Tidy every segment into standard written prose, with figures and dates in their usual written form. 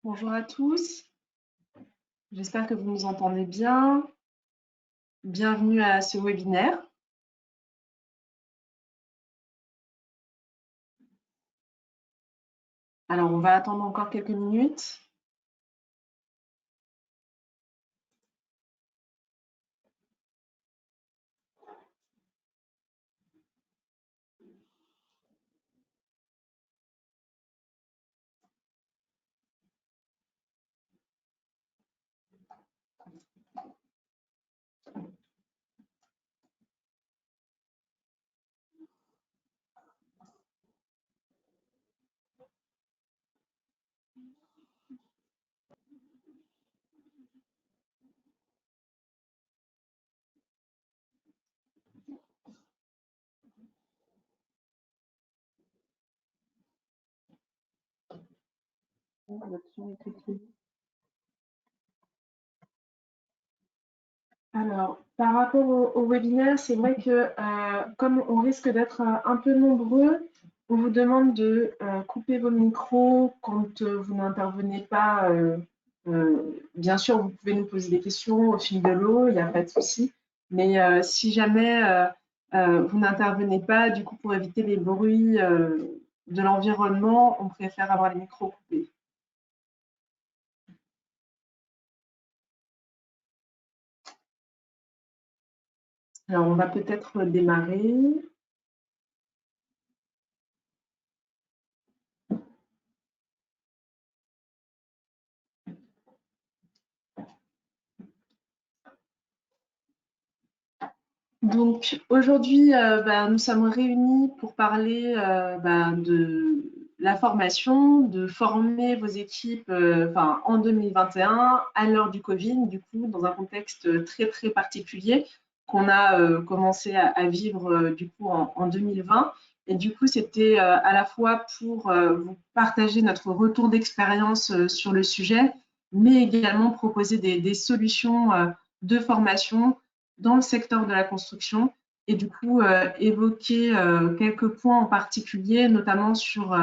Bonjour à tous, j'espère que vous nous entendez bien. Bienvenue à ce webinaire. Alors, on va attendre encore quelques minutes. Alors, par rapport au webinaire, c'est vrai que comme on risque d'être un peu nombreux, on vous demande de couper vos micros quand vous n'intervenez pas. Bien sûr, vous pouvez nous poser des questions au fil de l'eau, il n'y a pas de souci. Mais si jamais vous n'intervenez pas, du coup, pour éviter les bruits de l'environnement, on préfère avoir les micros coupés. Alors, on va peut-être démarrer. Donc aujourd'hui, nous sommes réunis pour parler de la formation, de former vos équipes en 2021 à l'heure du Covid, du coup, dans un contexte très, très particulier qu'on a commencé à vivre du coup en 2020. Et du coup, c'était à la fois pour vous partager notre retour d'expérience sur le sujet, mais également proposer des solutions de formation dans le secteur de la construction et du coup évoquer quelques points en particulier, notamment sur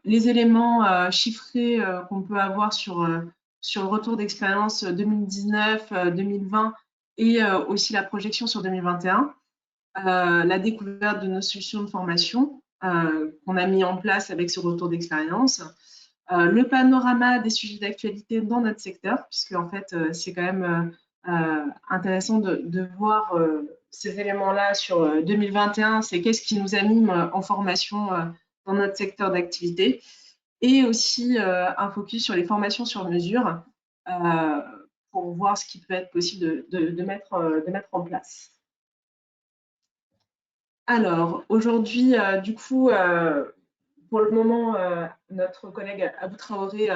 les éléments chiffrés qu'on peut avoir sur le retour d'expérience 2019-2020 et aussi la projection sur 2021, la découverte de nos solutions de formation qu'on a mis en place avec ce retour d'expérience, le panorama des sujets d'actualité dans notre secteur, puisque en fait, c'est quand même intéressant de voir ces éléments-là sur 2021, c'est qu'est-ce qui nous anime en formation dans notre secteur d'activité, et aussi un focus sur les formations sur mesure euh, pour voir ce qui peut être possible de mettre en place. Alors, aujourd'hui, du coup, pour le moment, notre collègue Abou Traoré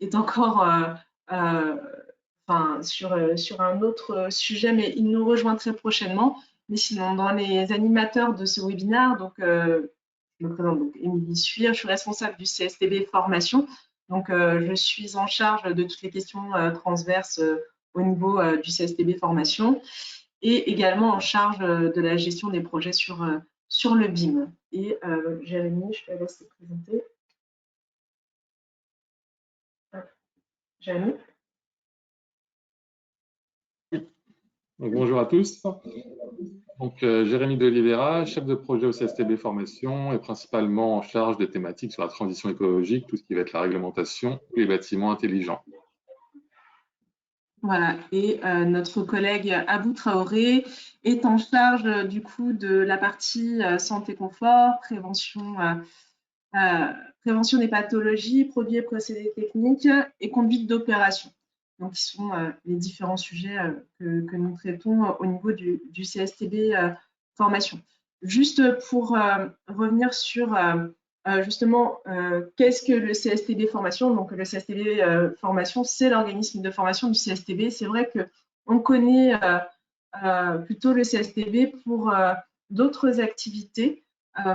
est encore sur un autre sujet, mais il nous rejoint très prochainement. Mais sinon, dans les animateurs de ce webinaire, donc, je me présente, donc Émilie Suire, je suis responsable du CSTB Formation. Donc, je suis en charge de toutes les questions transverses au niveau du CSTB Formation et également en charge de la gestion des projets sur le BIM. Et Jérémy, je te laisse te présenter. Jérémy. Donc, bonjour à tous. Donc, Jérémy de Oliveira, chef de projet au CSTB Formation et principalement en charge des thématiques sur la transition écologique, tout ce qui va être la réglementation et les bâtiments intelligents. Voilà, et notre collègue Abou Traoré est en charge du coup de la partie santé-confort, prévention des pathologies, produits et procédés techniques et conduite d'opération. Donc, qui sont les différents sujets que nous traitons au niveau du CSTB formation. Juste pour revenir sur justement qu'est-ce que le CSTB formation. Donc, le CSTB formation, c'est l'organisme de formation du CSTB. C'est vrai qu'on connaît plutôt le CSTB pour d'autres activités.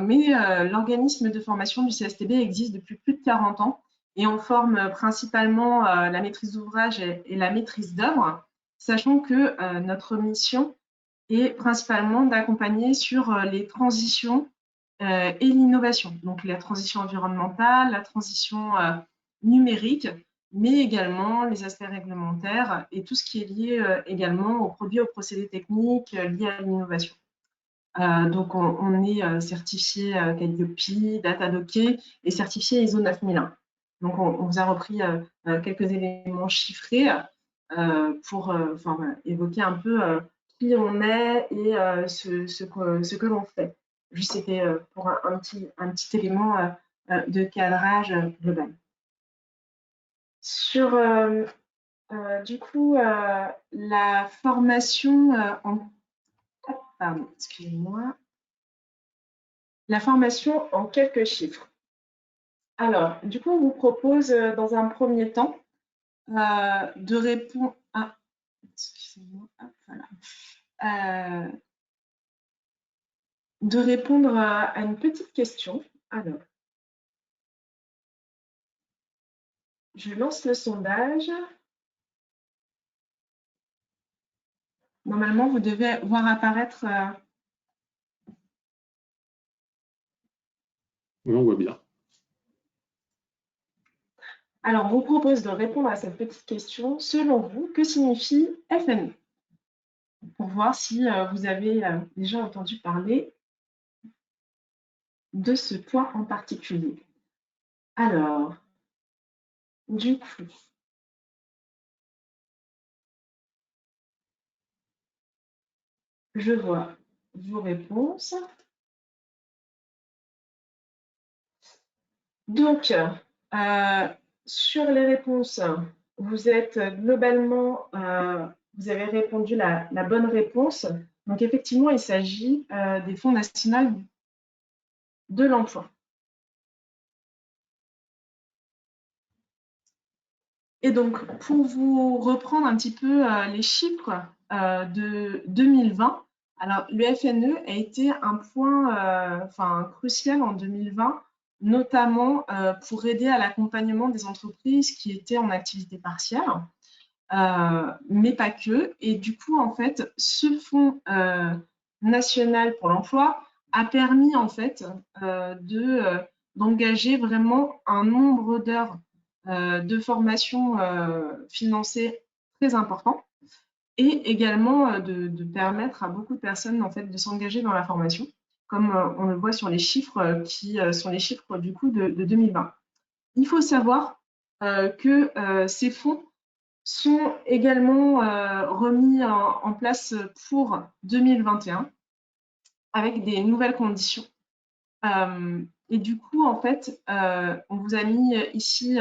Mais l'organisme de formation du CSTB existe depuis plus de 40 ans et on forme principalement la maîtrise d'ouvrage et la maîtrise d'œuvre, sachant que notre mission est principalement d'accompagner sur les transitions et l'innovation. Donc la transition environnementale, la transition numériques, mais également les aspects réglementaires et tout ce qui est lié également aux produits, aux procédés techniques liés à l'innovation. Donc, on est certifié Calliope, Datadocké et certifié ISO 9001. Donc, on vous a repris quelques éléments chiffrés pour voilà, évoquer un peu qui on est et ce que l'on fait. Juste, c'était pour un petit élément de cadrage global. Sur, du coup, la formation pardon, excusez-moi. La formation en quelques chiffres. Alors, du coup, on vous propose dans un premier temps de répondre à, excusez-moi, voilà. De répondre à une petite question. Alors, je lance le sondage. Normalement, vous devez voir apparaître. Oui, on voit bien. Alors, on vous propose de répondre à cette petite question. Selon vous, que signifie FNE? Pour voir si vous avez déjà entendu parler de ce point en particulier. Alors, du coup, je vois vos réponses. Donc, sur les réponses, vous êtes globalement, vous avez répondu la bonne réponse. Donc, effectivement, il s'agit des fonds nationaux de l'emploi. Et donc, pour vous reprendre un petit peu les chiffres de 2020, alors le FNE a été un point crucial en 2020, notamment pour aider à l'accompagnement des entreprises qui étaient en activité partielle, mais pas que. Et du coup, en fait, ce fonds national pour l'emploi a permis en fait d'engager vraiment un nombre d'heures de formation financée très important et également de permettre à beaucoup de personnes en fait de s'engager dans la formation, comme on le voit sur les chiffres qui sont les chiffres du coup de 2020. Il faut savoir que ces fonds sont également remis en place pour 2021 avec des nouvelles conditions. Et du coup, en fait, on vous a mis ici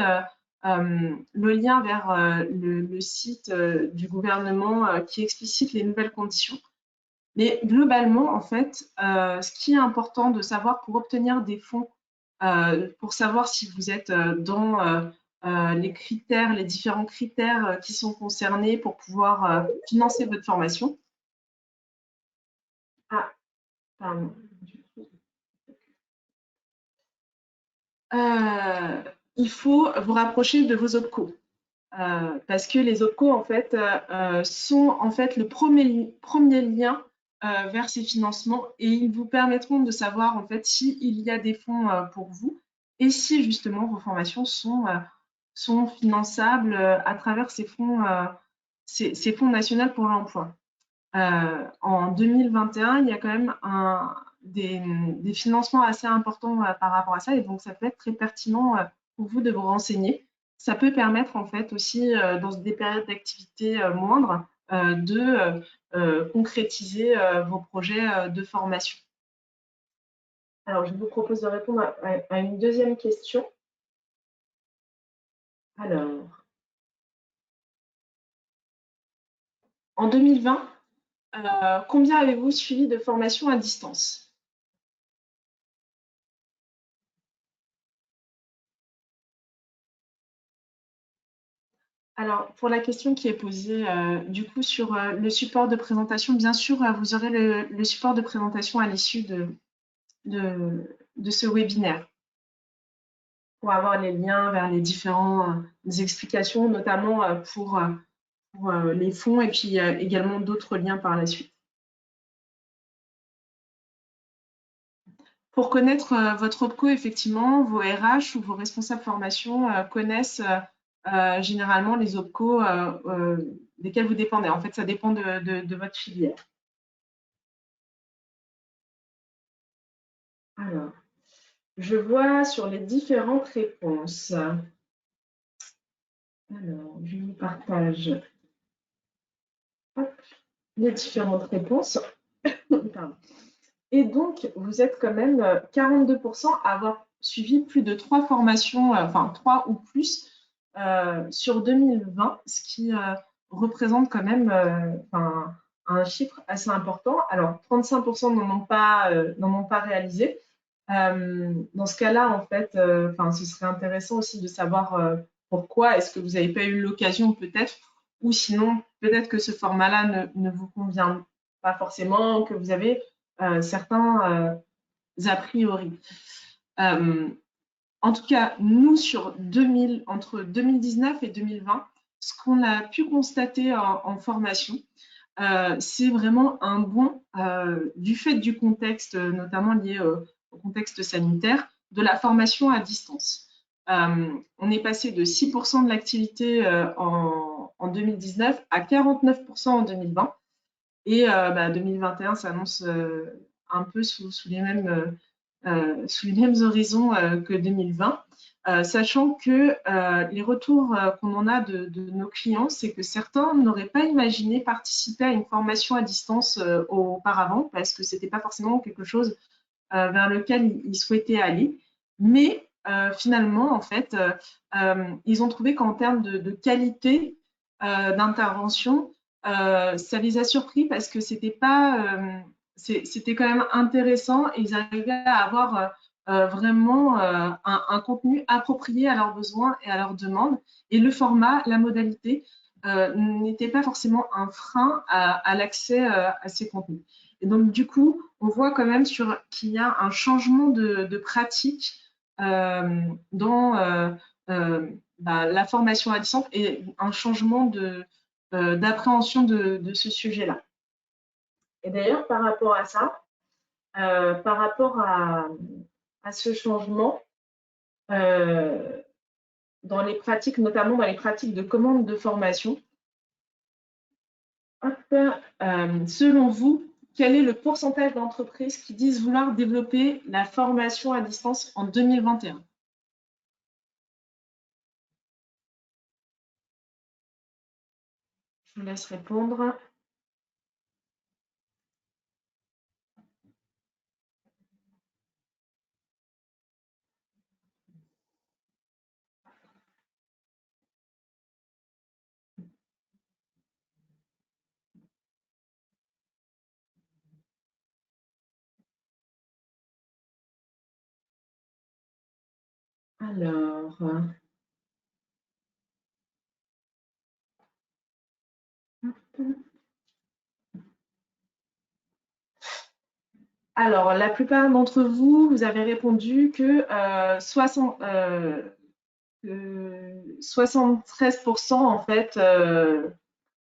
le lien vers le site du gouvernement qui explicite les nouvelles conditions. Mais globalement, en fait, ce qui est important de savoir pour obtenir des fonds, pour savoir si vous êtes dans les critères, les différents critères qui sont concernés pour pouvoir financer votre formation. Ah, pardon. Il faut vous rapprocher de vos OPCO. Parce que les OPCO en fait, sont en fait le premier lien vers ces financements et ils vous permettront de savoir en fait s'il y a des fonds pour vous et si justement vos formations sont finançables à travers ces fonds nationaux pour l'emploi. En 2021, il y a quand même des financements assez importants par rapport à ça et donc ça peut être très pertinent pour vous de vous renseigner. Ça peut permettre en fait aussi dans des périodes d'activité moindres de concrétiser vos projets de formation. Alors, je vous propose de répondre à une deuxième question. Alors, en 2020, combien avez-vous suivi de formations à distance? Alors, pour la question qui est posée, du coup, sur le support de présentation, bien sûr, vous aurez le support de présentation à l'issue de ce webinaire pour avoir les liens vers les différentes explications, notamment pour les fonds et puis également d'autres liens par la suite. Pour connaître votre OPCO, effectivement, vos RH ou vos responsables formation connaissent généralement les OPCO desquels vous dépendez. En fait, ça dépend de votre filière. Alors, je vois sur les différentes réponses. Alors, je vous partage les différentes réponses. Et donc, vous êtes quand même 42% à avoir suivi plus de 3 formations, enfin 3 ou plus sur 2020, ce qui représente quand même un chiffre assez important. Alors, 35% n'en ont pas réalisé. Dans ce cas-là, en fait, ce serait intéressant aussi de savoir pourquoi est-ce que vous n'avez pas eu l'occasion peut-être, ou sinon peut-être que ce format-là ne vous convient pas forcément, que vous avez certains a priori. En tout cas, nous, entre 2019 et 2020, ce qu'on a pu constater en formation, c'est vraiment un bond du fait du contexte, notamment lié au contexte sanitaire, de la formation à distance. On est passé de 6% de l'activité en 2019 à 49% en 2020. Et 2021 s'annonce un peu sous les mêmes horizons que 2020, sachant que les retours qu'on en a de nos clients, c'est que certains n'auraient pas imaginé participer à une formation à distance auparavant, parce que ce n'était pas forcément quelque chose vers lequel ils souhaitaient aller. Mais finalement, en fait, ils ont trouvé qu'en termes de qualité d'intervention, ça les a surpris parce que c'était quand même intéressant et ils arrivaient à avoir vraiment un contenu approprié à leurs besoins et à leurs demandes. Et le format, la modalité, n'était pas forcément un frein à l'accès à ces contenus. Et donc, du coup, on voit quand même qu'il y a un changement de pratique dans la formation à distance et un changement d'appréhension de ce sujet-là. Et d'ailleurs, par rapport à ça, par rapport à ce changement, dans les pratiques, notamment dans les pratiques de commande de formation, selon vous, quel est le pourcentage d'entreprises qui disent vouloir développer la formation à distance en 2021? Je vous laisse répondre. Alors, la plupart d'entre vous, vous avez répondu que 73% en fait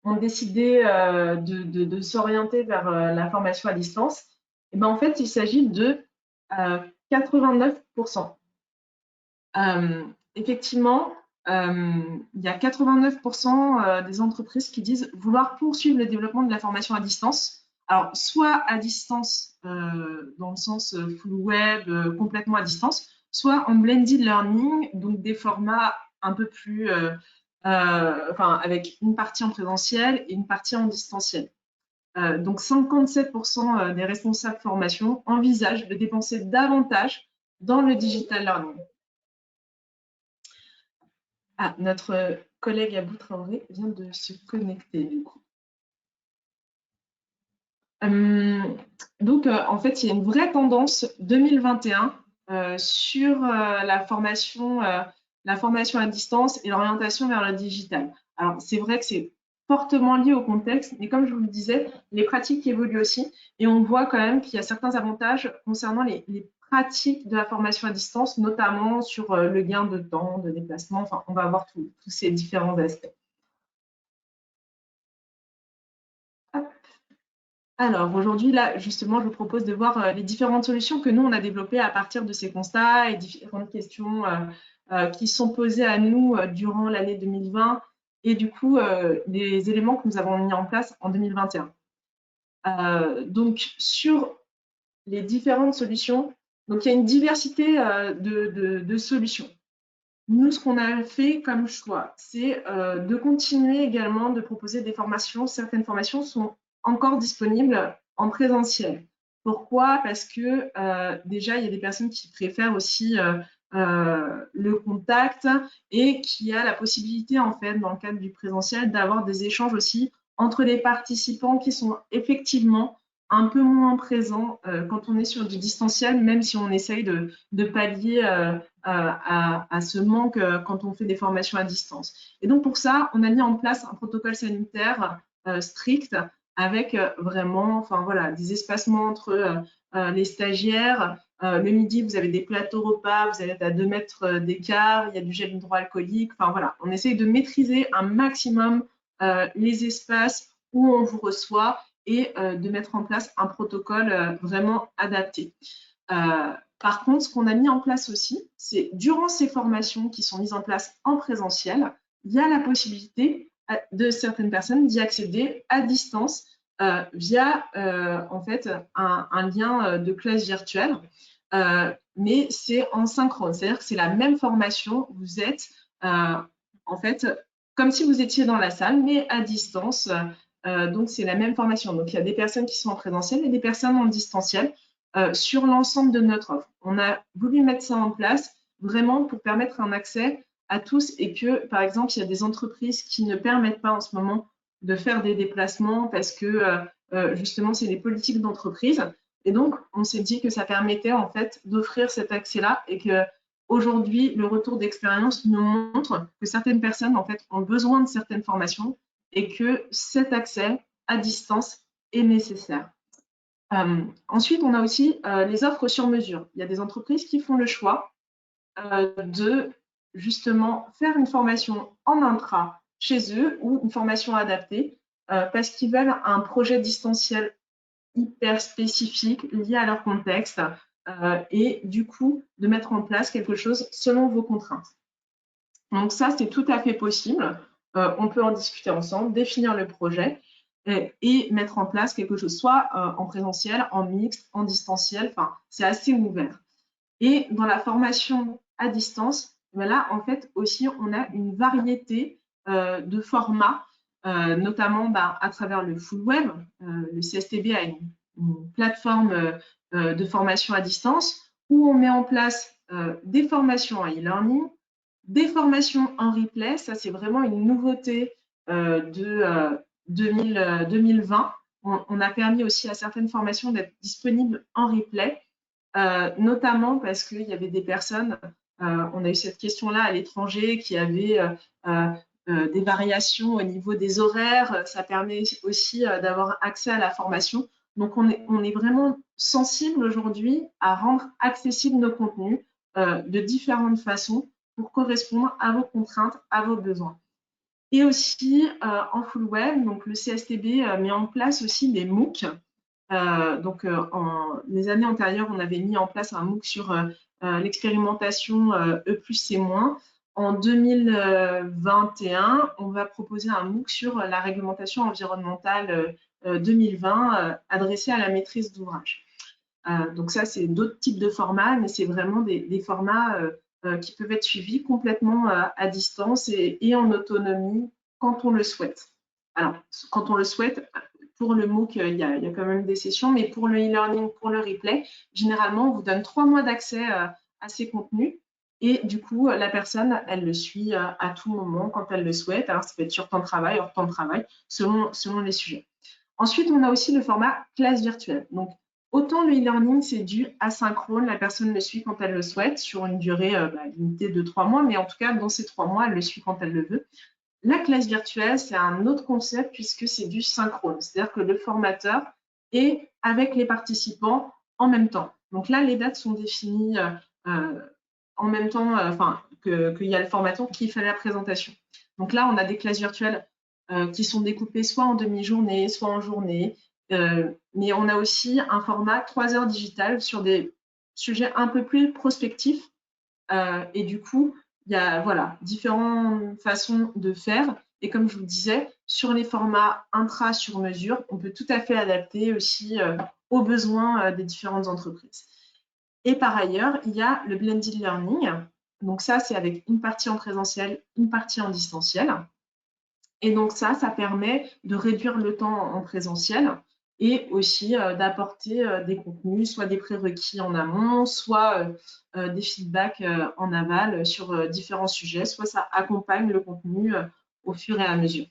ont décidé de s'orienter vers la formation à distance. Et ben, en fait, il s'agit de 89%. Effectivement, il y a 89% des entreprises qui disent vouloir poursuivre le développement de la formation à distance. Alors, soit à distance, dans le sens full web, complètement à distance, soit en blended learning, donc des formats un peu plus, avec une partie en présentiel et une partie en distanciel. Donc, 57% des responsables formation envisagent de dépenser davantage dans le digital learning. Ah, notre collègue Abou Traoré vient de se connecter du coup. Donc, en fait, il y a une vraie tendance 2021 sur la formation à distance et l'orientation vers le digital. Alors, c'est vrai que c'est fortement lié au contexte, mais comme je vous le disais, les pratiques évoluent aussi et on voit quand même qu'il y a certains avantages concernant les pratiques de la formation à distance, notamment sur le gain de temps, de déplacement. Enfin, on va voir tous ces différents aspects. Hop. Alors aujourd'hui, là, justement, je vous propose de voir les différentes solutions que nous, on a développées à partir de ces constats et différentes questions qui sont posées à nous durant l'année 2020 et du coup, les éléments que nous avons mis en place en 2021. Donc, sur les différentes solutions, donc il y a une diversité de solutions. Nous, ce qu'on a fait comme choix, c'est de continuer également de proposer des formations. Certaines formations sont encore disponibles en présentiel. Pourquoi? Parce que déjà, il y a des personnes qui préfèrent aussi le contact et qui a la possibilité, en fait, dans le cadre du présentiel, d'avoir des échanges aussi entre les participants qui sont effectivement un peu moins présents quand on est sur du distanciel, même si on essaye de pallier à ce manque quand on fait des formations à distance. Et donc pour ça, on a mis en place un protocole sanitaire strict avec vraiment, enfin voilà, des espacements entre les stagiaires. Le midi, vous avez des plateaux repas, vous êtes à 2 mètres d'écart, il y a du gel hydroalcoolique. Enfin voilà, on essaye de maîtriser un maximum les espaces où on vous reçoit et de mettre en place un protocole vraiment adapté. Par contre, ce qu'on a mis en place aussi, c'est durant ces formations qui sont mises en place en présentiel, il y a la possibilité de certaines personnes d'y accéder à distance via en fait un lien de classe virtuelle, mais c'est en synchrone, c'est-à-dire que c'est la même formation, vous êtes en fait comme si vous étiez dans la salle, mais à distance. Donc c'est la même formation. Donc il y a des personnes qui sont en présentiel et des personnes en distanciel sur l'ensemble de notre offre. On a voulu mettre ça en place vraiment pour permettre un accès à tous et que, par exemple, il y a des entreprises qui ne permettent pas en ce moment de faire des déplacements parce que justement, c'est les politiques d'entreprise. Et donc, on s'est dit que ça permettait en fait d'offrir cet accès-là et que aujourd'hui, le retour d'expérience nous montre que certaines personnes en fait ont besoin de certaines formations et que cet accès à distance est nécessaire. Ensuite, on a aussi les offres sur mesure. Il y a des entreprises qui font le choix de justement faire une formation en intra chez eux ou une formation adaptée parce qu'ils veulent un projet distanciel hyper spécifique lié à leur contexte et du coup de mettre en place quelque chose selon vos contraintes. Donc ça, c'est tout à fait possible. On peut en discuter ensemble, définir le projet et mettre en place quelque chose, soit en présentiel, en mixte, en distanciel. Enfin, c'est assez ouvert. Et dans la formation à distance, ben là, en fait, aussi, on a une variété de formats, notamment à travers le full web. Le CSTB a une plateforme de formation à distance où on met en place des formations en e-learning, des formations en replay. Ça, c'est vraiment une nouveauté de 2020. On a permis aussi à certaines formations d'être disponibles en replay, notamment parce qu'il y avait des personnes, on a eu cette question-là à l'étranger, qui avaient des variations au niveau des horaires. Ça permet aussi d'avoir accès à la formation. Donc, on est vraiment sensible aujourd'hui à rendre accessibles nos contenus de différentes façons pour correspondre à vos contraintes, à vos besoins. Et aussi en full web, donc le CSTB met en place aussi des MOOC. En les années antérieures, on avait mis en place un MOOC sur l'expérimentation E+C-. En 2021, on va proposer un MOOC sur la réglementation environnementale 2020 adressée à la maîtrise d'ouvrage. Donc ça, c'est d'autres types de formats, mais c'est vraiment des formats qui peuvent être suivis complètement à distance et en autonomie quand on le souhaite. Alors, quand on le souhaite, pour le MOOC, il y a quand même des sessions, mais pour le e-learning, pour le replay, généralement, on vous donne 3 mois d'accès à ces contenus. Et du coup, la personne, elle le suit à tout moment quand elle le souhaite. Alors, ça peut être sur temps de travail, hors temps de travail, selon les sujets. Ensuite, on a aussi le format classe virtuelle. Donc, autant le e-learning, c'est du asynchrone, la personne le suit quand elle le souhaite, sur une durée limitée de 3 mois, mais en tout cas, dans ces 3 mois, elle le suit quand elle le veut. La classe virtuelle, c'est un autre concept puisque c'est du synchrone, c'est-à-dire que le formateur est avec les participants en même temps. Donc là, les dates sont définies en même temps, qu'il y a le formateur qui fait la présentation. Donc là, on a des classes virtuelles qui sont découpées soit en demi-journée, soit en journée. Mais on a aussi un format 3 heures digital sur des sujets un peu plus prospectifs. Et du coup, il y a voilà, différentes façons de faire. Et comme je vous disais, sur les formats intra sur mesure, on peut tout à fait adapter aussi aux besoins des différentes entreprises. Et par ailleurs, il y a le blended learning. Donc ça, c'est avec une partie en présentiel, une partie en distanciel. Et donc ça permet de réduire le temps en présentiel et aussi d'apporter des contenus, soit des prérequis en amont, soit des feedbacks en aval sur différents sujets, soit ça accompagne le contenu au fur et à mesure.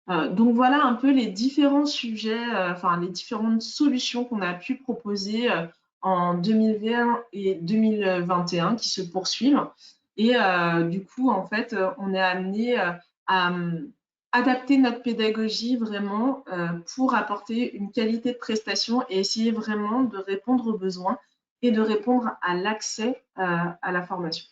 Donc voilà un peu les différents sujets, enfin les différentes solutions qu'on a pu proposer en 2020 et 2021 qui se poursuivent. Et du coup, en fait, on est amené à adapter notre pédagogie vraiment pour apporter une qualité de prestation et essayer vraiment de répondre aux besoins et de répondre à l'accès à la formation.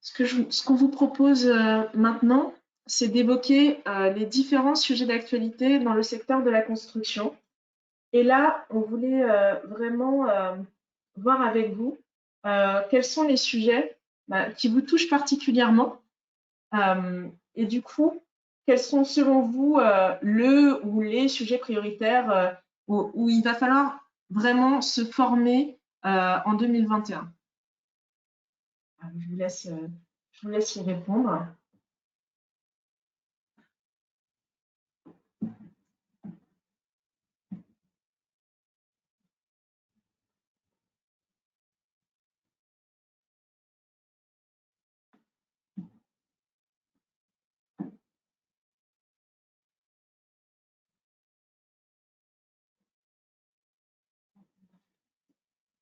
Ce qu'on vous propose maintenant, c'est d'évoquer les différents sujets d'actualité dans le secteur de la construction. Et là, on voulait vraiment voir avec vous quels sont les sujets qui vous touchent particulièrement. Et du coup, quels sont selon vous le ou les sujets prioritaires où il va falloir vraiment se former en 2021? Je vous laisse y répondre.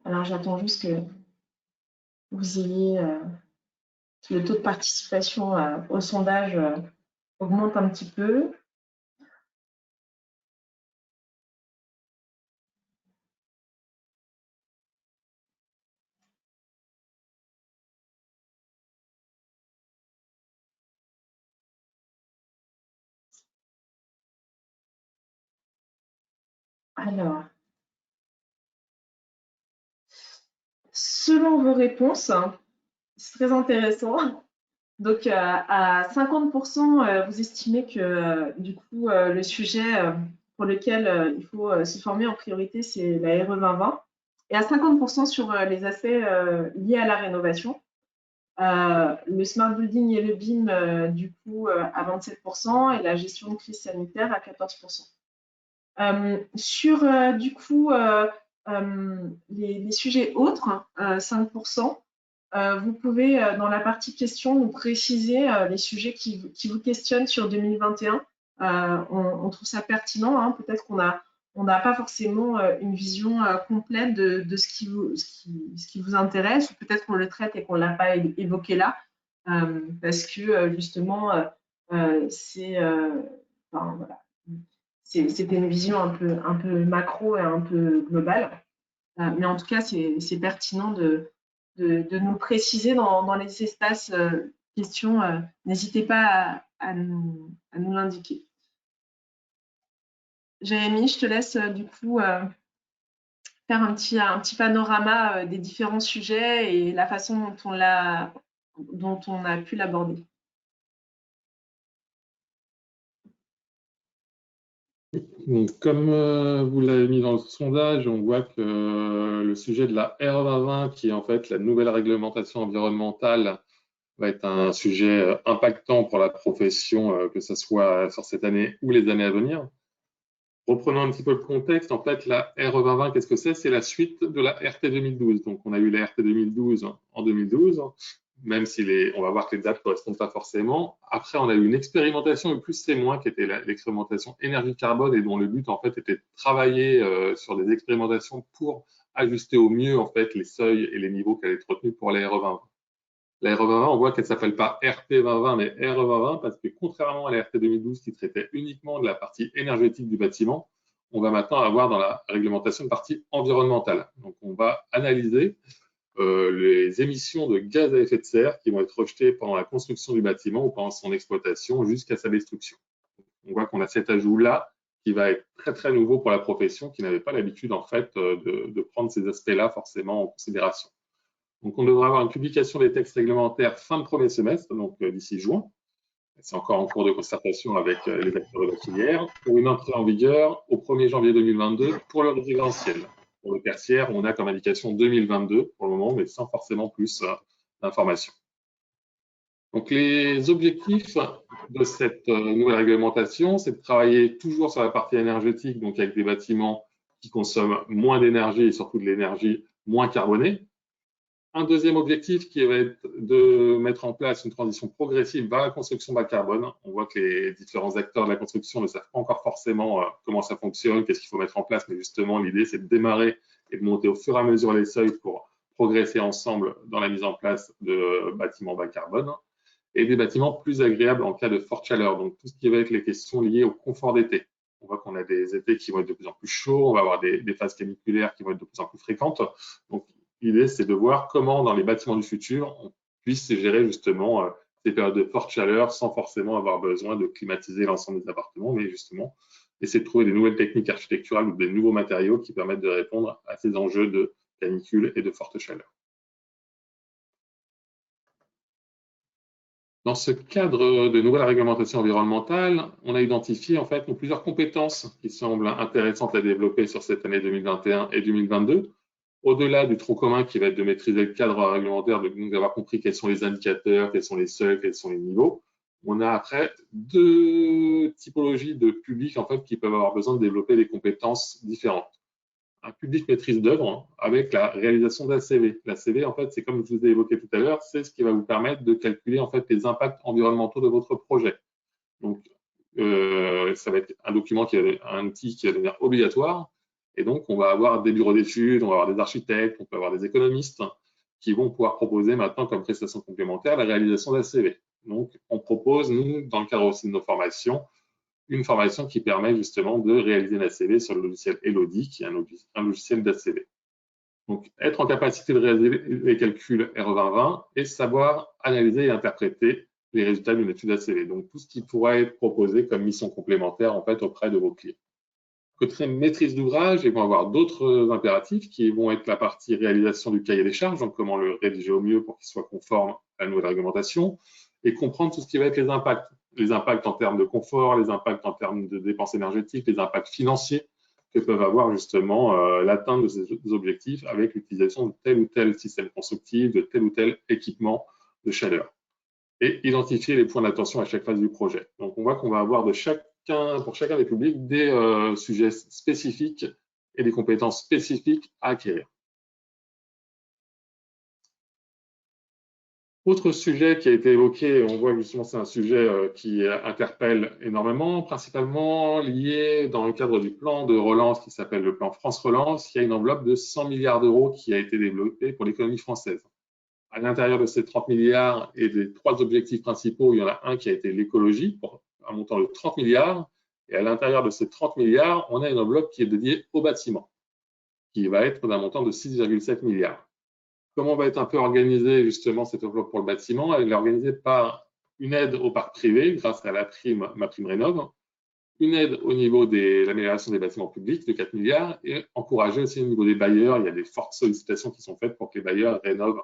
Alors, j'attends juste que vous ayez que le taux de participation au sondage augmente un petit peu. Alors, selon vos réponses, c'est très intéressant. Donc, à 50%, vous estimez que du coup, le sujet pour lequel il faut se former en priorité, c'est la RE 2020. Et à 50% sur les aspects liés à la rénovation. Le smart building et le BIM, du coup, à 27% et la gestion de crise sanitaire à 14%. Sur, du coup, les sujets autres, 5%, vous pouvez, dans la partie questions, nous préciser les sujets qui vous questionnent sur 2021. On trouve ça pertinent. Hein. Peut-être on n'a pas forcément une vision complète de ce qui vous intéresse, ou peut-être qu'on le traite et qu'on ne l'a pas évoqué là, parce que justement, enfin, voilà, c'était une vision un peu macro et un peu globale. Mais en tout cas, c'est pertinent de nous préciser dans les espaces questions. N'hésitez pas à nous l'indiquer. Jérémy, je te laisse du coup faire un petit panorama des différents sujets et la façon dont on a pu l'aborder. Donc, comme vous l'avez mis dans le sondage, on voit que le sujet de la RE 2020, qui est en fait la nouvelle réglementation environnementale, va être un sujet impactant pour la profession, que ce soit sur cette année ou les années à venir. Reprenons un petit peu le contexte. En fait, la RE 2020, qu'est-ce que c'est? C'est la suite de la RT 2012. Donc, on a eu la RT 2012 en 2012, même si on va voir que les dates ne correspondent pas forcément. Après, on a eu une expérimentation, le plus c'est moins, qui était l'expérimentation énergie carbone et dont le but, en fait, était de travailler sur des expérimentations pour ajuster au mieux, en fait, les seuils et les niveaux qui allaient être retenus pour la RE 2020. La RE 2020, on voit qu'elle ne s'appelle pas RT 2020, mais RE 2020, parce que contrairement à la RT 2012 qui traitait uniquement de la partie énergétique du bâtiment, on va maintenant avoir dans la réglementation une partie environnementale. Donc, on va analyser les émissions de gaz à effet de serre qui vont être rejetées pendant la construction du bâtiment ou pendant son exploitation jusqu'à sa destruction. On voit qu'on a cet ajout-là qui va être très, très nouveau pour la profession, qui n'avait pas l'habitude, en fait, de prendre ces aspects-là forcément en considération. Donc, on devrait avoir une publication des textes réglementaires fin de premier semestre, donc d'ici juin. C'est encore en cours de concertation avec les acteurs de la filière, pour une entrée en vigueur au 1er janvier 2022 pour le résidentiel. Pour le tertiaire, on a comme indication 2022 pour le moment, mais sans forcément plus d'informations. Donc, les objectifs de cette nouvelle réglementation, c'est de travailler toujours sur la partie énergétique, donc avec des bâtiments qui consomment moins d'énergie et surtout de l'énergie moins carbonée. Un deuxième objectif qui va être de mettre en place une transition progressive vers la construction bas carbone. On voit que les différents acteurs de la construction ne savent pas encore forcément comment ça fonctionne, qu'est-ce qu'il faut mettre en place, mais justement, l'idée, c'est de démarrer et de monter au fur et à mesure les seuils pour progresser ensemble dans la mise en place de bâtiments bas carbone et des bâtiments plus agréables en cas de forte chaleur. Donc, tout ce qui va être les questions liées au confort d'été. On voit qu'on a des étés qui vont être de plus en plus chauds, on va avoir des phases caniculaires qui vont être de plus en plus fréquentes. Donc, l'idée, c'est de voir comment, dans les bâtiments du futur, on puisse gérer justement ces périodes de forte chaleur sans forcément avoir besoin de climatiser l'ensemble des appartements, mais justement essayer de trouver des nouvelles techniques architecturales ou des nouveaux matériaux qui permettent de répondre à ces enjeux de canicule et de forte chaleur. Dans ce cadre de nouvelles réglementations environnementales, on a identifié en fait plusieurs compétences qui semblent intéressantes à développer sur cette année 2021 et 2022. Au-delà du tronc commun qui va être de maîtriser le cadre réglementaire, d'avoir compris quels sont les indicateurs, quels sont les seuils, quels sont les niveaux, on a après deux typologies de publics en fait, qui peuvent avoir besoin de développer des compétences différentes. Un public maîtrise d'œuvre avec la réalisation d'un CV. La CV, en fait, c'est comme je vous ai évoqué tout à l'heure, c'est ce qui va vous permettre de calculer en fait les impacts environnementaux de votre projet. Donc, ça va être un document un outil qui va devenir obligatoire. Et donc, on va avoir des bureaux d'études, on va avoir des architectes, on peut avoir des économistes qui vont pouvoir proposer maintenant comme prestation complémentaire la réalisation d'un CV. Donc, on propose, nous, dans le cadre aussi de nos formations, une formation qui permet justement de réaliser un ACV sur le logiciel Elodie, qui est un logiciel d'ACV. Donc, être en capacité de réaliser les calculs RE2020 et savoir analyser et interpréter les résultats d'une étude ACV. Donc, tout ce qui pourrait être proposé comme mission complémentaire en fait auprès de vos clients. Côté maîtrise d'ouvrage, ils vont avoir d'autres impératifs qui vont être la partie réalisation du cahier des charges, donc comment le rédiger au mieux pour qu'il soit conforme à la nouvelle réglementation, et comprendre tout ce qui va être les impacts. Les impacts en termes de confort, les impacts en termes de dépenses énergétiques, les impacts financiers que peuvent avoir justement l'atteinte de ces objectifs avec l'utilisation de tel ou tel système constructif, de tel ou tel équipement de chaleur. Et identifier les points d'attention à chaque phase du projet. Donc, on voit qu'on va avoir pour chacun des publics des sujets spécifiques et des compétences spécifiques à acquérir. Autre sujet qui a été évoqué, on voit justement c'est un sujet qui interpelle énormément, principalement lié dans le cadre du plan de relance qui s'appelle le plan France Relance. Il y a une enveloppe de 100 milliards d'euros qui a été développée pour l'économie française. À l'intérieur de ces 30 milliards et des trois objectifs principaux, il y en a un qui a été l'écologie, pour un montant de 30 milliards. Et à l'intérieur de ces 30 milliards, on a une enveloppe qui est dédiée au bâtiment, qui va être d'un montant de 6,7 milliards. Comment va être un peu organisée justement cette enveloppe pour le bâtiment? Elle est organisée par une aide au parc privé grâce à la prime MaPrimeRénov', une aide au niveau de l'amélioration des bâtiments publics de 4 milliards et encourager aussi au niveau des bailleurs. Il y a des fortes sollicitations qui sont faites pour que les bailleurs rénovent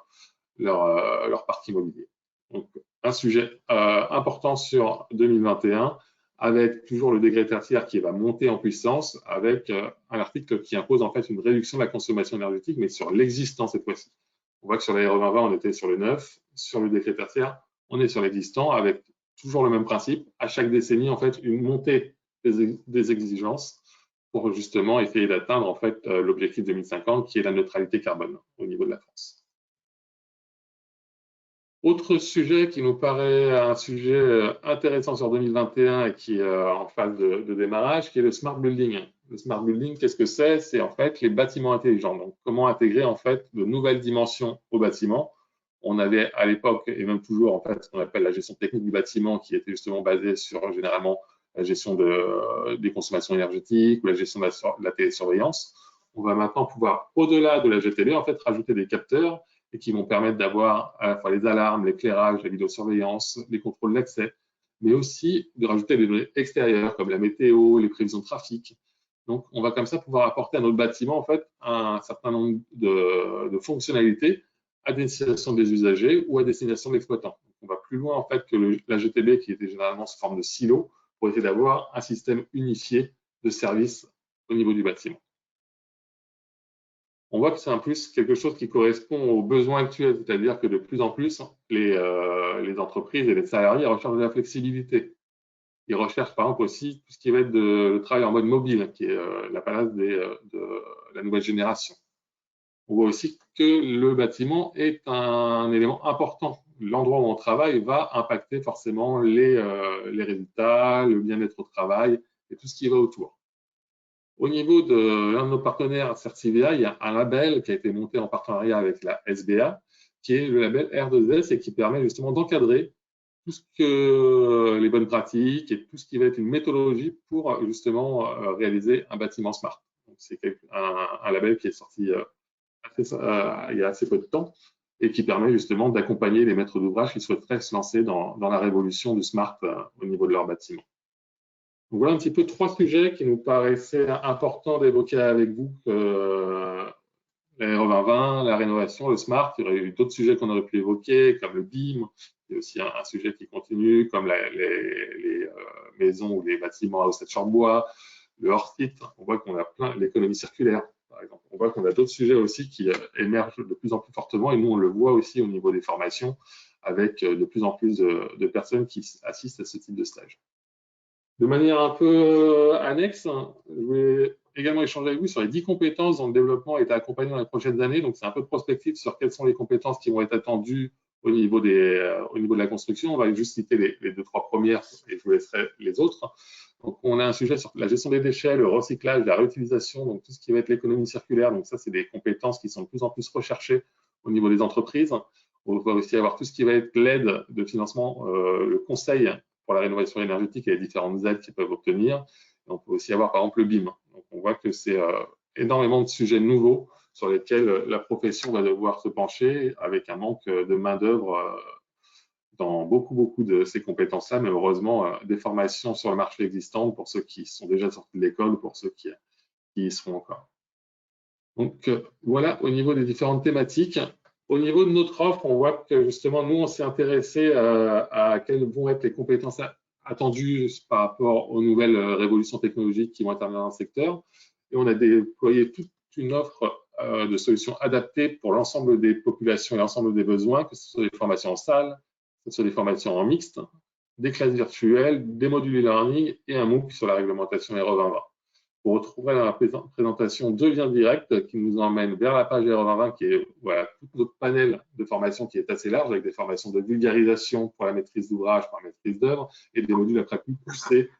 leur parc immobilier. Donc, un sujet important sur 2021 avec toujours le décret tertiaire qui va monter en puissance avec un article qui impose en fait une réduction de la consommation énergétique, mais sur l'existant cette fois-ci. On voit que sur la RE2020, on était sur le neuf, sur le décret tertiaire, on est sur l'existant avec toujours le même principe. À chaque décennie, en fait, une montée des exigences pour justement essayer d'atteindre en fait l'objectif 2050 qui est la neutralité carbone au niveau de la France. Autre sujet qui nous paraît un sujet intéressant sur 2021 et qui est en phase de démarrage, qui est le smart building. Le smart building, qu'est-ce que c'est? C'est en fait les bâtiments intelligents. Donc, comment intégrer en fait de nouvelles dimensions au bâtiment. On avait à l'époque, et même toujours, en fait, ce qu'on appelle la gestion technique du bâtiment, qui était justement basée sur généralement la gestion des consommations énergétiques ou la gestion de la télésurveillance. On va maintenant pouvoir, au-delà de la GTB, en fait, rajouter des capteurs et qui vont permettre d'avoir à la fois les alarmes, l'éclairage, la vidéosurveillance, les contrôles d'accès, mais aussi de rajouter des données extérieures comme la météo, les prévisions de trafic. Donc, on va comme ça pouvoir apporter à notre bâtiment en fait un certain nombre de fonctionnalités à destination des usagers ou à destination de l'exploitant. On va plus loin en fait que la GTB qui était généralement sous forme de silo pour essayer d'avoir un système unifié de services au niveau du bâtiment. On voit que c'est en plus quelque chose qui correspond aux besoins actuels, c'est-à-dire que de plus en plus, les entreprises et les salariés recherchent de la flexibilité. Ils recherchent par exemple aussi tout ce qui va être le travail en mode mobile, qui est l'apanage de la nouvelle génération. On voit aussi que le bâtiment est un élément important. L'endroit où on travaille va impacter forcément les résultats, le bien-être au travail et tout ce qui va autour. Au niveau de l'un de nos partenaires, Certivia, il y a un label qui a été monté en partenariat avec la SBA, qui est le label R2S et qui permet justement d'encadrer tout ce que les bonnes pratiques et tout ce qui va être une méthodologie pour justement réaliser un bâtiment smart. C'est un label qui est sorti il y a assez peu de temps et qui permet justement d'accompagner les maîtres d'ouvrage qui souhaiteraient se lancer dans la révolution du smart au niveau de leur bâtiment. Donc voilà un petit peu 3 sujets qui nous paraissaient importants d'évoquer avec vous. La RE 2020, la rénovation, le smart. Il y aurait eu d'autres sujets qu'on aurait pu évoquer, comme le BIM. Il y a aussi un sujet qui continue, comme les maisons ou les bâtiments à ossature en bois, le hors-site. On voit qu'on a plein, l'économie circulaire, par exemple. On voit qu'on a d'autres sujets aussi qui émergent de plus en plus fortement, et nous, on le voit aussi au niveau des formations, avec de plus en plus de personnes qui assistent à ce type de stage. De manière un peu annexe, je vais également échanger avec vous sur les 10 compétences dont le développement est accompagné dans les prochaines années. Donc, c'est un peu de prospective sur quelles sont les compétences qui vont être attendues au niveau de la construction. On va juste citer les 2-3 premières et je vous laisserai les autres. Donc, on a un sujet sur la gestion des déchets, le recyclage, la réutilisation, donc tout ce qui va être l'économie circulaire. Donc, ça, c'est des compétences qui sont de plus en plus recherchées au niveau des entreprises. On va aussi avoir tout ce qui va être l'aide de financement, le conseil pour la rénovation énergétique et les différentes aides qu'ils peuvent obtenir. Et on peut aussi avoir par exemple le BIM. Donc on voit que c'est énormément de sujets nouveaux sur lesquels la profession va devoir se pencher avec un manque de main-d'œuvre dans beaucoup de ces compétences-là, mais heureusement des formations sur le marché existantes pour ceux qui sont déjà sortis de l'école ou pour ceux qui y seront encore. Donc voilà au niveau des différentes thématiques. Au niveau de notre offre, on voit que justement, nous, on s'est intéressé à quelles vont être les compétences attendues par rapport aux nouvelles révolutions technologiques qui vont intervenir dans le secteur. Et on a déployé toute une offre de solutions adaptées pour l'ensemble des populations et l'ensemble des besoins, que ce soit des formations en salle, que ce soit des formations en mixte, des classes virtuelles, des modules e-learning et un MOOC sur la réglementation RE 2020. Vous retrouverez dans la présentation 2 liens directs qui nous emmènent vers la page RE 2020 qui est voilà, tout notre panel de formation qui est assez large avec des formations de vulgarisation pour la maîtrise d'ouvrage, pour la maîtrise d'œuvre et des modules après plus poussés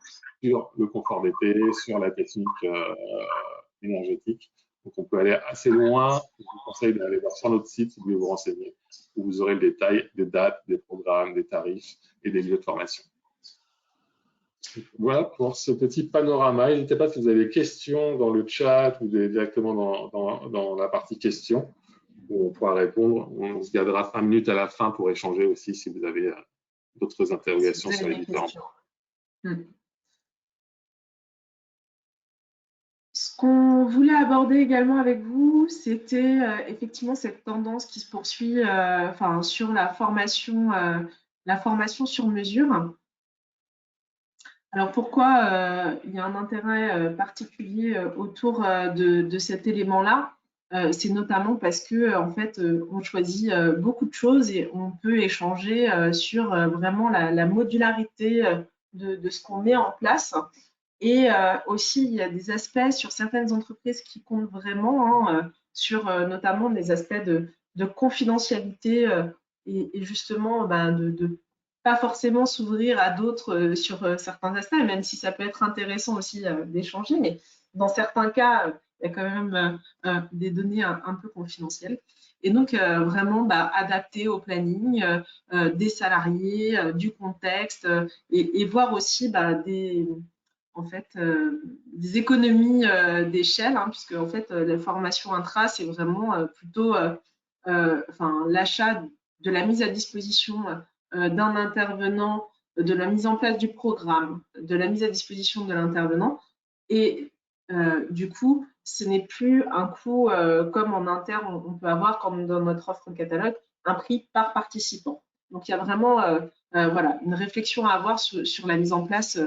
sur le confort d'été, sur la technique énergétique. Donc on peut aller assez loin. Je vous conseille d'aller voir sur notre site si vous voulez vous renseigner où vous aurez le détail des dates, des programmes, des tarifs et des lieux de formation. Voilà pour ce petit panorama. N'hésitez pas si vous avez des questions dans le chat ou directement dans la partie questions où on pourra répondre. On se gardera 5 minutes à la fin pour échanger aussi si vous avez d'autres interrogations sur les différents points. Ce qu'on voulait aborder également avec vous, c'était effectivement cette tendance qui se poursuit sur la formation sur mesure. Alors pourquoi il y a un intérêt particulier autour de cet élément-là? C'est notamment parce que en fait, on choisit beaucoup de choses et on peut échanger sur vraiment la modularité de ce qu'on met en place. Et aussi, il y a des aspects sur certaines entreprises qui comptent vraiment, sur notamment des aspects de confidentialité et justement de pas forcément s'ouvrir à d'autres sur certains aspects, même si ça peut être intéressant aussi d'échanger, mais dans certains cas, il y a quand même des données un peu confidentielles. Et donc, vraiment adapter au planning des salariés, du contexte et voir aussi des économies d'échelle, puisque en fait, la formation intra, c'est vraiment plutôt l'achat de la mise à disposition d'un intervenant de la mise en place du programme, de la mise à disposition de l'intervenant. Et du coup, ce n'est plus un coût comme en interne, on peut avoir, comme dans notre offre catalogue, un prix par participant. Donc, il y a vraiment voilà, une réflexion à avoir sur la mise en place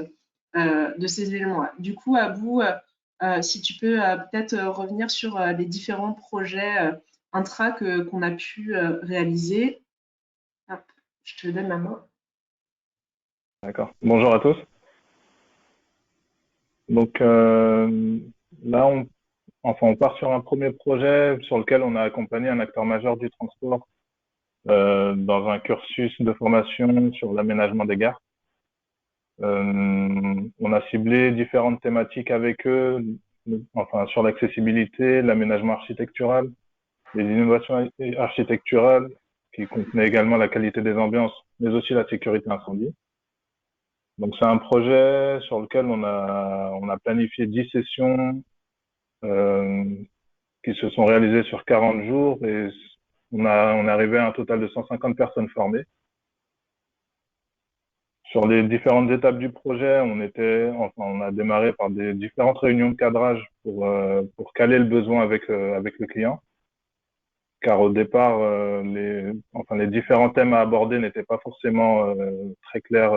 de ces éléments-là. Du coup, Abou, si tu peux peut-être revenir sur les différents projets intra qu'on a pu réaliser. Hop, je te donne la main. D'accord. Bonjour à tous. Donc là, on part sur un premier projet sur lequel on a accompagné un acteur majeur du transport dans un cursus de formation sur l'aménagement des gares. On a ciblé différentes thématiques avec eux, enfin sur l'accessibilité, l'aménagement architectural, les innovations architecturales qui contenaient également la qualité des ambiances, mais aussi la sécurité incendie. Donc c'est un projet sur lequel on a planifié 10 sessions qui se sont réalisées sur 40 jours et on est arrivé à un total de 150 personnes formées. Sur les différentes étapes du projet, on a démarré par des différentes réunions de cadrage pour caler le besoin avec le client. Car au départ, les différents thèmes à aborder n'étaient pas forcément très clairs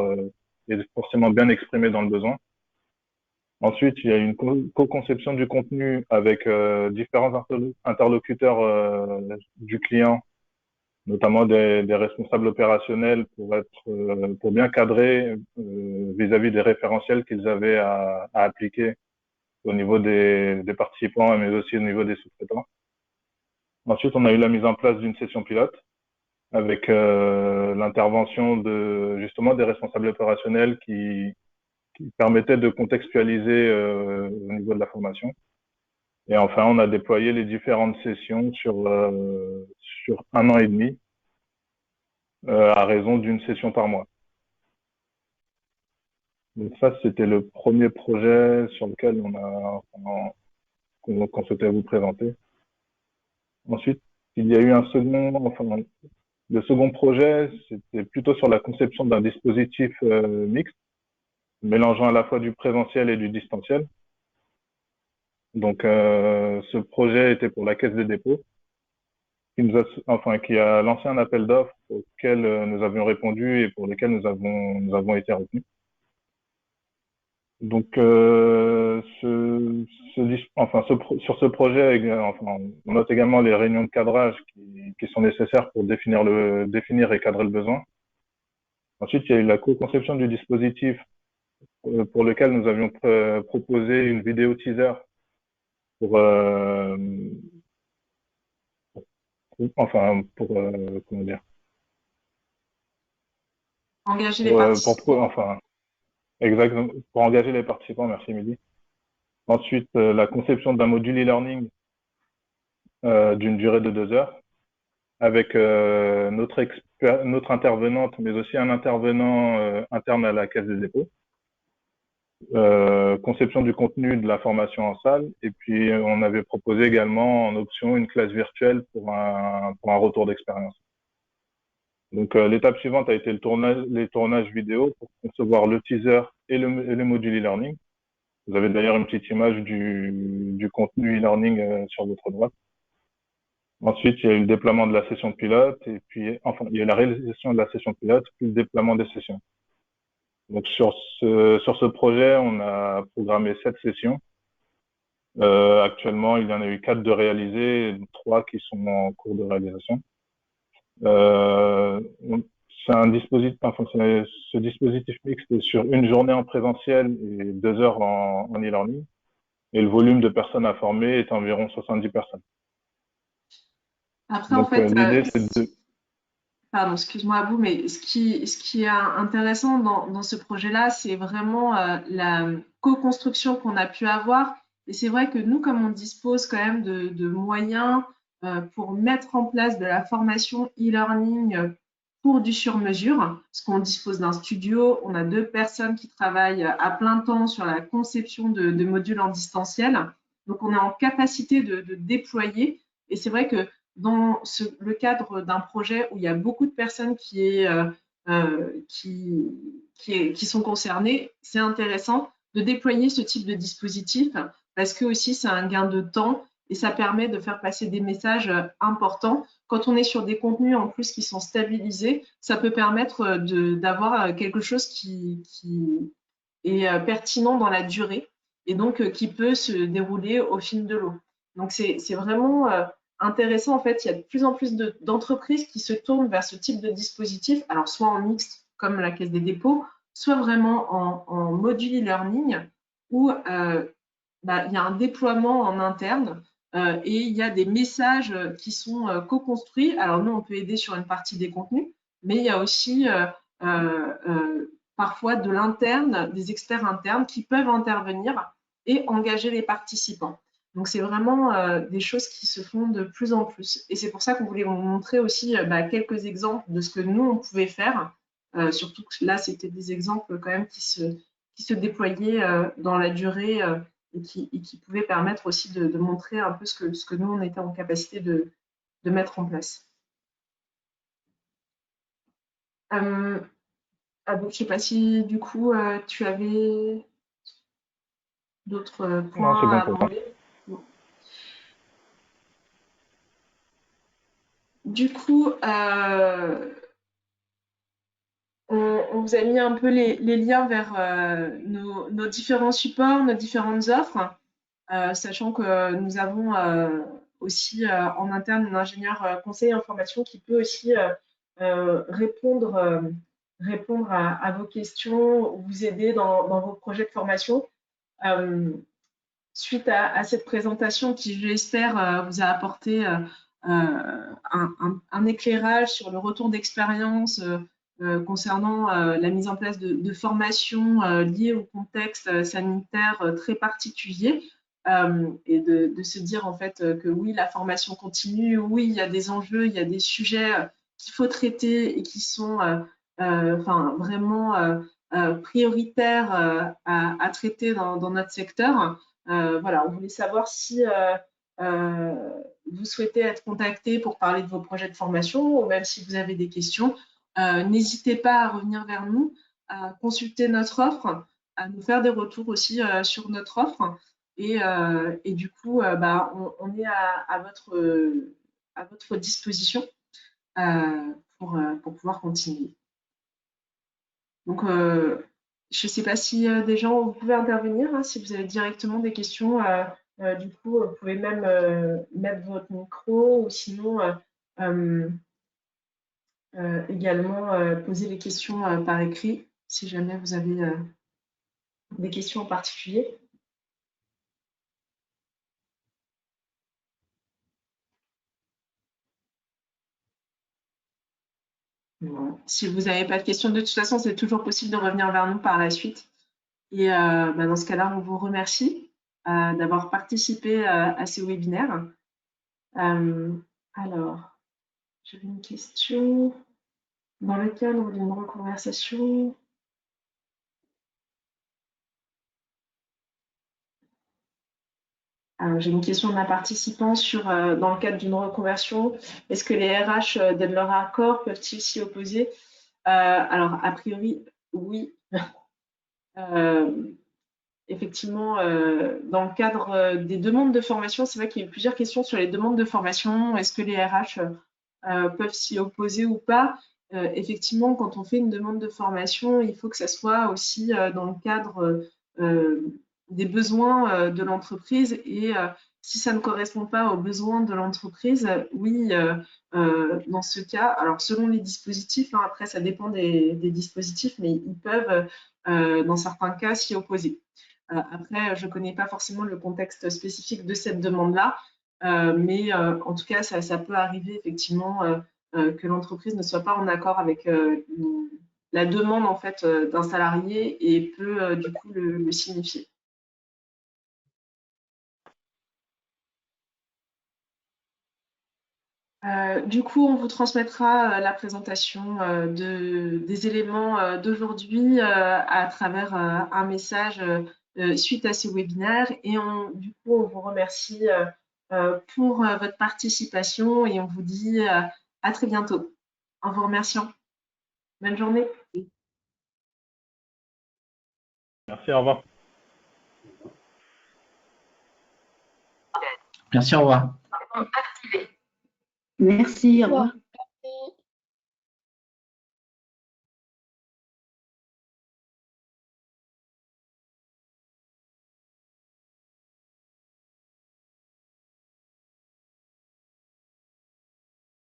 et forcément bien exprimés dans le besoin. Ensuite, il y a une co-conception du contenu avec différents interlocuteurs du client, notamment des responsables opérationnels pour bien cadrer vis-à-vis des référentiels qu'ils avaient à appliquer au niveau des participants, mais aussi au niveau des sous-traitants. Ensuite, on a eu la mise en place d'une session pilote avec l'intervention justement des responsables opérationnels qui permettait de contextualiser au niveau de la formation. Et enfin, on a déployé les différentes sessions sur 1 an et demi à raison d'une session par mois. Donc ça, c'était le premier projet sur lequel qu'on souhaitait vous présenter. Ensuite, il y a eu le second projet, c'était plutôt sur la conception d'un dispositif mixte, mélangeant à la fois du présentiel et du distanciel. Donc, ce projet était pour la Caisse des dépôts, qui a lancé un appel d'offres auquel nous avions répondu et pour lesquels nous avons été retenus. Donc, sur ce projet, on note également les réunions de cadrage qui sont nécessaires pour définir et cadrer le besoin. Ensuite, il y a eu la co-conception du dispositif pour lequel nous avions proposé une vidéo teaser pour comment dire, engager les participants. Exactement, pour engager les participants. Merci Mehdi. Ensuite, la conception d'un module e-learning d'une durée de 2 heures avec notre intervenante, mais aussi un intervenant interne à la Caisse des dépôts. Conception du contenu de la formation en salle, et puis on avait proposé également en option une classe virtuelle pour un retour d'expérience. Donc l'étape suivante a été les tournages vidéo pour concevoir le teaser et le module e-learning. Vous avez d'ailleurs une petite image du contenu e-learning sur votre droite. Ensuite, il y a eu le déploiement de la session pilote, et puis il y a eu la réalisation de la session pilote, puis le déploiement des sessions. Donc sur ce projet, on a programmé 7 sessions. Actuellement, il y en a eu 4 de réalisées et 3 qui sont en cours de réalisation. C'est un dispositif, ce dispositif mixte est sur une journée en présentiel et 2 heures en e-learning. Et le volume de personnes à former est environ 70 personnes. Après, donc, en fait, l'idée, c'est de... Pardon, excuse-moi Abou, mais ce qui est intéressant dans ce projet-là, c'est vraiment la co-construction qu'on a pu avoir. Et c'est vrai que nous, comme on dispose quand même de moyens pour mettre en place de la formation e-learning pour du sur-mesure, parce qu'on dispose d'un studio, on a 2 personnes qui travaillent à plein temps sur la conception de modules en distanciel. Donc, on est en capacité de déployer. Et c'est vrai que dans le cadre d'un projet où il y a beaucoup de personnes qui qui sont concernés, c'est intéressant de déployer ce type de dispositif parce que aussi c'est un gain de temps et ça permet de faire passer des messages importants. Quand on est sur des contenus en plus qui sont stabilisés, ça peut permettre d'avoir quelque chose qui est pertinent dans la durée et donc qui peut se dérouler au fil de l'eau. Donc c'est vraiment intéressant. En fait, il y a de plus en plus d'entreprises qui se tournent vers ce type de dispositif, alors soit en mixte comme la Caisse des dépôts, soit vraiment en module e-learning où il y a un déploiement en interne et il y a des messages qui sont co-construits. Alors nous, on peut aider sur une partie des contenus, mais il y a aussi parfois de l'interne, des experts internes qui peuvent intervenir et engager les participants. Donc c'est vraiment des choses qui se font de plus en plus. Et c'est pour ça qu'on voulait vous montrer aussi quelques exemples de ce que nous, on pouvait faire. Surtout que là, c'était des exemples quand même qui se déployaient dans la durée et qui pouvaient permettre aussi de montrer un peu ce que nous, on était en capacité de mettre en place. Donc, je ne sais pas si du coup, tu avais d'autres points Non, c'est bon à pour moi. aborder. Bon. Du coup, on vous a mis un peu les liens vers nos différents supports, nos différentes offres, sachant que nous avons aussi en interne un ingénieur conseil en formation qui peut aussi répondre à vos questions, vous aider dans vos projets de formation. Euh, Suite à cette présentation qui, je l'espère, vous a apporté un éclairage sur le retour d'expérience concernant la mise en place de formations liées au contexte sanitaire très particulier et de se dire en fait que oui, la formation continue, oui, il y a des enjeux, il y a des sujets qu'il faut traiter et qui sont vraiment prioritaires à traiter dans notre secteur. Voilà, on voulait savoir si vous souhaitez être contacté pour parler de vos projets de formation ou même si vous avez des questions. N'hésitez pas à revenir vers nous, à consulter notre offre, à nous faire des retours aussi sur notre offre. Et du coup, on est à votre disposition pour pouvoir continuer. Donc, je ne sais pas si des gens, vous pouvez intervenir, hein, si vous avez directement des questions. Du coup, vous pouvez même mettre votre micro ou sinon euh, également poser les questions par écrit si jamais vous avez des questions en particulier. Bon. Si vous n'avez pas de questions, de toute façon, c'est toujours possible de revenir vers nous par la suite. Et dans ce cas-là, on vous remercie d'avoir participé à ce webinaire. Alors, j'avais une question dans le cadre d'une reconversation. J'ai une question d'un participant sur, dans le cadre d'une reconversion, est-ce que les RH donnent leur accord, peuvent-ils s'y opposer? Alors, a priori, oui. Euh, Effectivement, dans le cadre des demandes de formation, c'est vrai qu'il y a eu plusieurs questions sur les demandes de formation. Est-ce que les RH peuvent s'y opposer ou pas? Effectivement, quand on fait une demande de formation, il faut que ça soit aussi dans le cadre des besoins de l'entreprise. Et si ça ne correspond pas aux besoins de l'entreprise, oui, dans ce cas, alors selon les dispositifs, hein, après ça dépend des dispositifs, mais ils peuvent, dans certains cas, s'y opposer. Après, je ne connais pas forcément le contexte spécifique de cette demande-là, mais en tout cas, ça peut arriver effectivement que l'entreprise ne soit pas en accord avec la demande en fait d'un salarié et peut du coup le signifier. Du coup, on vous transmettra la présentation des éléments d'aujourd'hui à travers un message suite à ce webinaire. Et du coup, on vous remercie pour votre participation et on vous dit à très bientôt. En vous remerciant. Bonne journée. Merci, au revoir. Merci, au revoir. Merci, au revoir.